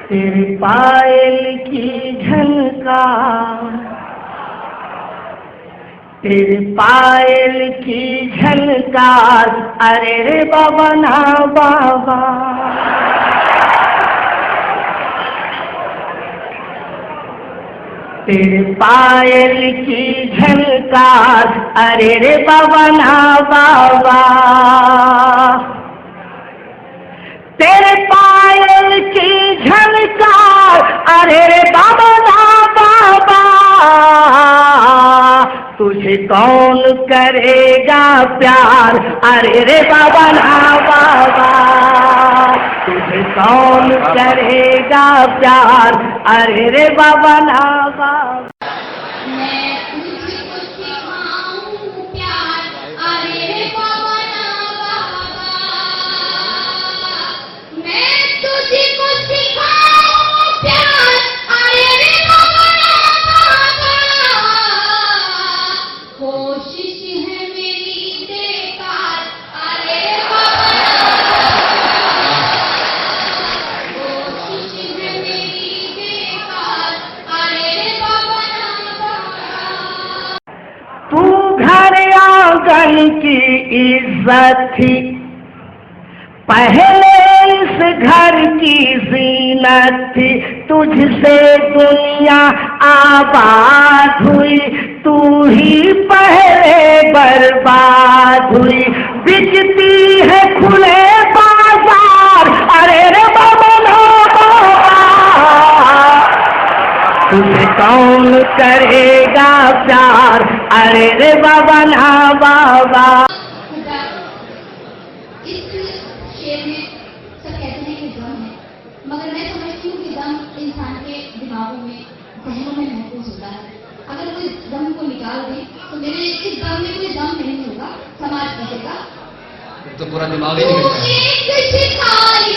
तेरे पायल की झनकार, तेरे पायल की झनकार, अरे रे बाबा ना बाबा। तेरे पायल की झनकार, अरे रे बाबा ना बाबा। तेरे पायल की झनकार, अरे रे बाबा ना बाबा। तुझे कौन करेगा प्यार, अरे रे बाबा ना बाबा। तुझे कौन करेगा प्यार, अरे रे बाबा ना बाबा। मैं तुझको सिखाऊं प्यार, अरे रे बाबा ना बाबा। मैं तुझको सिखाऊं प्यार, अरे रे बाबा ना बाबा। कोशिश है मेरी बेकार, अरे रे बाबा ना बाबा। कोशिश है मेरी बेकार, अरे रे बाबा ना बाबा। तू घर आंगन की इज्जत थी, पहले इस घर की जीनत थी। तुझसे दुनिया आबाद हुई, तू ही पहले बर्बाद हुई। बिकती है खुले बाजार, अरे रे बाबा ना बाबा। तुझे कौन करेगा प्यार, अरे रे बाबा ना बाबा। खुदा, इस शेर में सब कहते हैं कि दम है, मगर मैं समझती हूँ कि दम इंसान के दिमागों में, जहनों में महसूस होता है। अगर कोई दम को निकाल दे तो मेरे इस दम में कोई दम नहीं होगा, समाज बचेगा। तो पूरा दिमाग ही निकल जाएगा। तू एक भिखारी